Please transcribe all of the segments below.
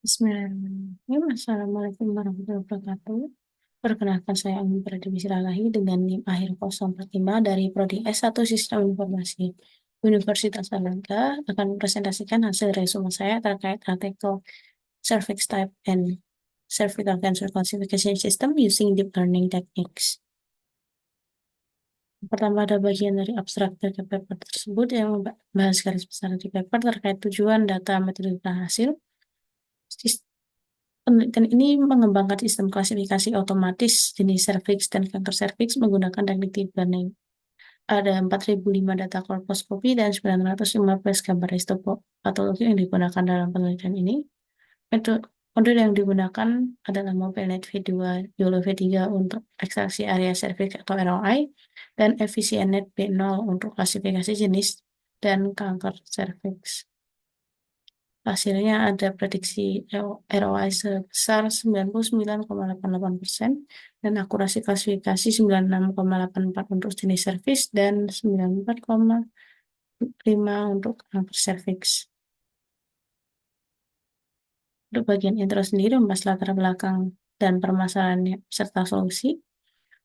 Bismillahirrahmanirrahim. Assalamualaikum warahmatullahi wabarakatuh. Perkenalkan saya Umi Pradipti Siralahi dengan NIM akhir 045 dari Prodi S1 Sistem Informasi Universitas Erlangga akan mempresentasikan hasil resume saya terkait artikel Cervix Type and Cervical Cancer Classification System using Deep Learning Techniques. Pertama ada bagian dari abstrak dari paper tersebut yang membahas garis besar di paper terkait tujuan, data, metode, dan hasil. Penelitian ini mengembangkan sistem klasifikasi otomatis jenis serviks dan kanker serviks menggunakan teknik deep learning. Ada 4.005 data kolposkopi dan 915 gambar histopatologi yang digunakan dalam penelitian ini. Metode yang digunakan adalah MobileNet V2, YOLO V3 untuk ekstraksi area serviks atau ROI, dan EfficientNet B0 untuk klasifikasi jenis dan kanker serviks. Hasilnya ada prediksi ROI sebesar 99,88% dan akurasi klasifikasi 96,84 untuk jenis serviks dan 94,5 untuk kanker serviks. Untuk bagian intro sendiri membahas latar belakang dan permasalahannya serta solusi.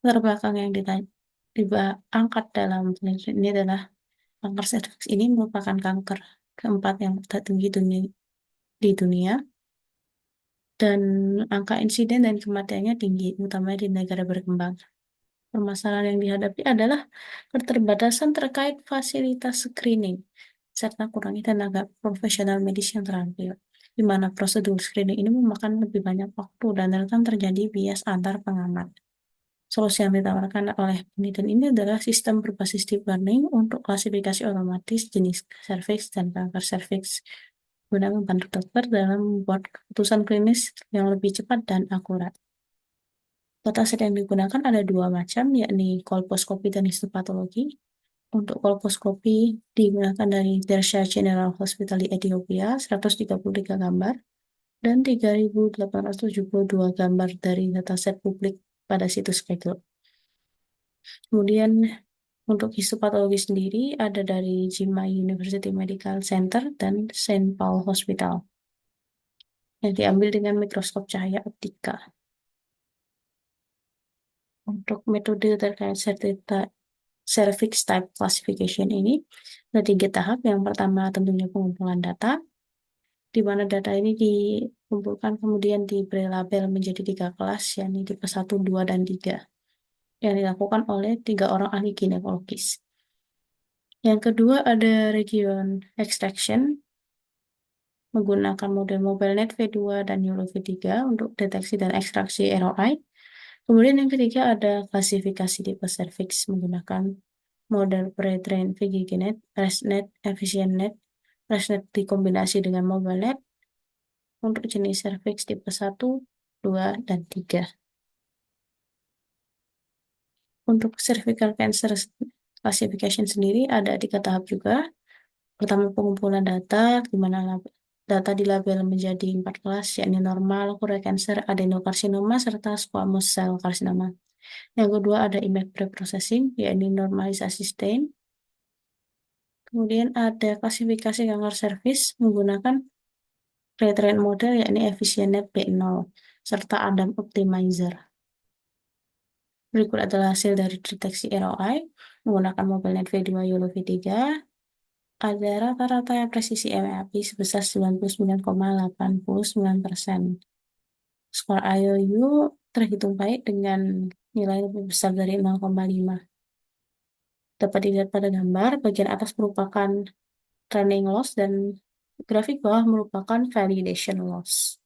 Latar belakang yang diangkat dalam penelitian ini adalah kanker serviks ini merupakan kanker keempat yang tertinggi di dunia. Dan angka insiden dan kematiannya tinggi, utamanya di negara berkembang. Permasalahan yang dihadapi adalah keterbatasan terkait fasilitas screening, serta kurangnya tenaga profesional medis yang terampil, di mana prosedur screening ini memakan lebih banyak waktu dan rentan terjadi bias antar pengamat. Solusi yang ditawarkan oleh penelitian ini adalah sistem berbasis deep learning untuk klasifikasi otomatis jenis serviks dan kanker serviks guna membantu dokter dalam membuat keputusan klinis yang lebih cepat dan akurat. Dataset yang digunakan ada dua macam, yakni kolposkopi dan histopatologi. Untuk kolposkopi digunakan dari Dersha General Hospital di Ethiopia, 133 gambar, dan 3.872 gambar dari dataset publik pada situs Kaggle. Kemudian untuk histopatologi sendiri ada dari Jimai University Medical Center dan Saint Paul Hospital yang diambil dengan mikroskop cahaya optika. Untuk metode terkait cervix type classification ini ada 3 tahap. Yang pertama tentunya pengumpulan data, di mana data ini dikumpulkan kemudian diberi label menjadi 3 kelas, yakni tipe 1, 2, dan 3, yang dilakukan oleh 3 orang ahli ginekologis. Yang kedua ada region extraction, menggunakan model MobileNet V2 dan YOLO V3 untuk deteksi dan ekstraksi ROI. Kemudian yang ketiga ada klasifikasi tipe serviks menggunakan model pre-trained VGGNet, ResNet, EfficientNet, ResNet dikombinasi dengan MobileNet untuk jenis serviks tipe 1, 2, dan 3. Untuk cervical cancer classification sendiri ada 3 tahap juga. Pertama pengumpulan data, di mana data dilabel menjadi 4 kelas, yakni normal, cancer, adenokarsinoma, serta squamous cell carcinoma. Yang kedua ada image preprocessing, yakni normalisasi stain. Kemudian ada klasifikasi kanker serviks menggunakan pre-trained model, yakni EfficientNet B0, serta Adam Optimizer. Berikut adalah hasil dari deteksi ROI menggunakan MobileNet V2 YOLO V3. Ada rata-rata presisi MAP sebesar 99,89%. Skor IOU terhitung baik dengan nilai lebih besar dari 0,5. Dapat dilihat pada gambar, bagian atas merupakan training loss dan grafik bawah merupakan validation loss.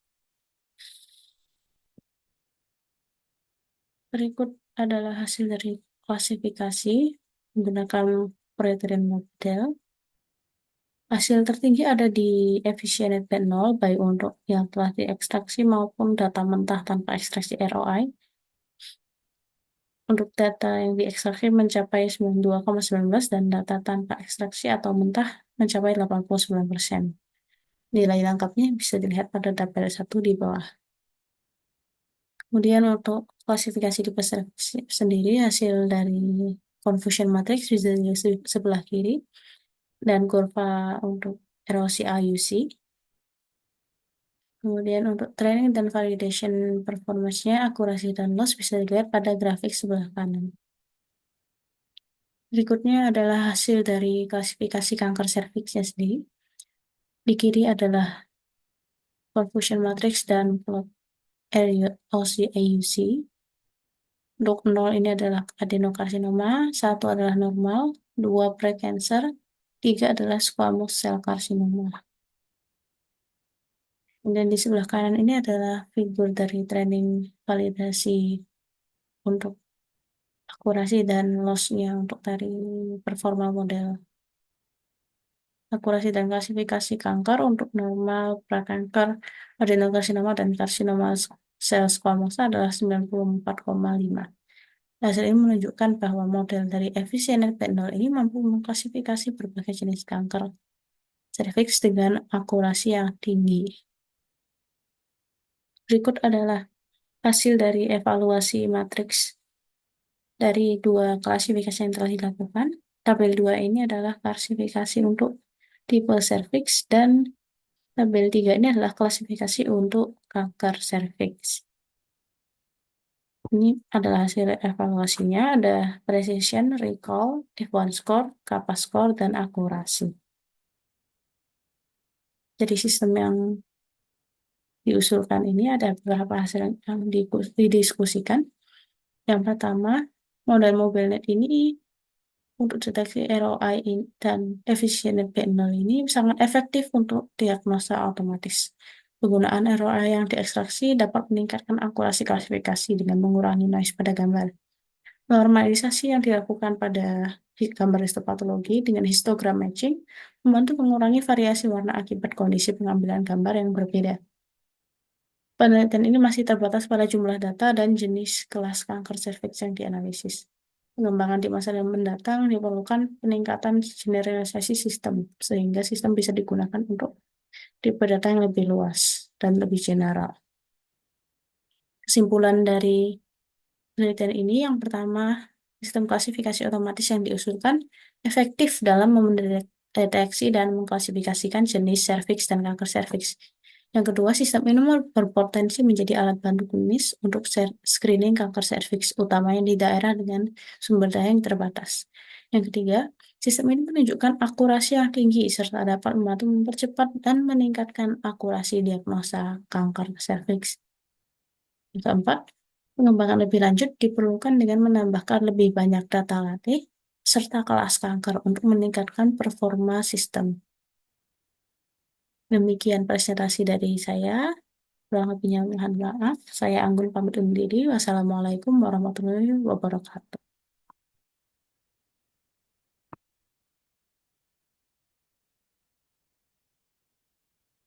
Berikut adalah hasil dari klasifikasi menggunakan pre-trained model. Hasil tertinggi ada di EfficientNet B0, baik untuk yang telah diekstraksi maupun data mentah tanpa ekstraksi ROI. Untuk data yang diekstraksi mencapai 92,19 dan data tanpa ekstraksi atau mentah mencapai 89%. Nilai lengkapnya bisa dilihat pada tabel 1 di bawah. Kemudian untuk klasifikasi tipe serviks sendiri, hasil dari confusion matrix bisa dilihat sebelah kiri, dan kurva untuk erosi IUC. Kemudian untuk training dan validation performance-nya, akurasi dan loss bisa dilihat pada grafik sebelah kanan. Berikutnya adalah hasil dari klasifikasi kanker serviksnya sendiri. Di kiri adalah perfusion matrix dan plot AUC. Untuk 0 ini adalah adenokarsinoma, 1 adalah normal, 2 precancer, 3 adalah squamous cell carcinoma. Dan di sebelah kanan ini adalah figur dari training validasi untuk akurasi dan loss-nya untuk dari performa model. Akurasi dan klasifikasi kanker untuk normal, prakanker, adenokarsinoma, dan karsinoma sel squamosa adalah 94,5. Hasil ini menunjukkan bahwa model dari efisien P0 ini mampu mengklasifikasi berbagai jenis kanker serviks dengan akurasi yang tinggi. Berikut adalah hasil dari evaluasi matriks dari dua klasifikasi yang telah dilakukan. Tabel 2 ini adalah klasifikasi untuk tipe serviks dan tabel 3 ini adalah klasifikasi untuk kanker serviks. Ini adalah hasil evaluasinya, ada precision, recall, F1 score, kappa score, dan akurasi. Jadi sistem yang diusulkan ini ada beberapa hasil yang didiskusikan. Yang pertama, model MobileNet ini untuk deteksi ROI dan efisien P0 ini sangat efektif untuk diagnosa otomatis. Penggunaan ROI yang diekstraksi dapat meningkatkan akurasi klasifikasi dengan mengurangi noise pada gambar. Normalisasi yang dilakukan pada gambar histopatologi dengan histogram matching membantu mengurangi variasi warna akibat kondisi pengambilan gambar yang berbeda. Penelitian ini masih terbatas pada jumlah data dan jenis kelas kanker serviks yang dianalisis. Pengembangan di masa yang mendatang diperlukan peningkatan generalisasi sistem, sehingga sistem bisa digunakan untuk tipe data yang lebih luas dan lebih general. Kesimpulan dari penelitian ini yang pertama, sistem klasifikasi otomatis yang diusulkan efektif dalam mendeteksi dan mengklasifikasikan jenis serviks dan kanker serviks. Yang kedua, sistem ini berpotensi menjadi alat bantu klinis untuk screening kanker serviks, utamanya di daerah dengan sumber daya yang terbatas. Yang ketiga, sistem ini menunjukkan akurasi yang tinggi serta dapat membantu mempercepat dan meningkatkan akurasi diagnosa kanker serviks. Yang keempat, pengembangan lebih lanjut diperlukan dengan menambahkan lebih banyak data latih serta kelas kanker untuk meningkatkan performa sistem. Demikian presentasi dari saya. Kurang lebihnya mohon maaf. Saya Anggun pamit undur diri. Wassalamualaikum warahmatullahi wabarakatuh.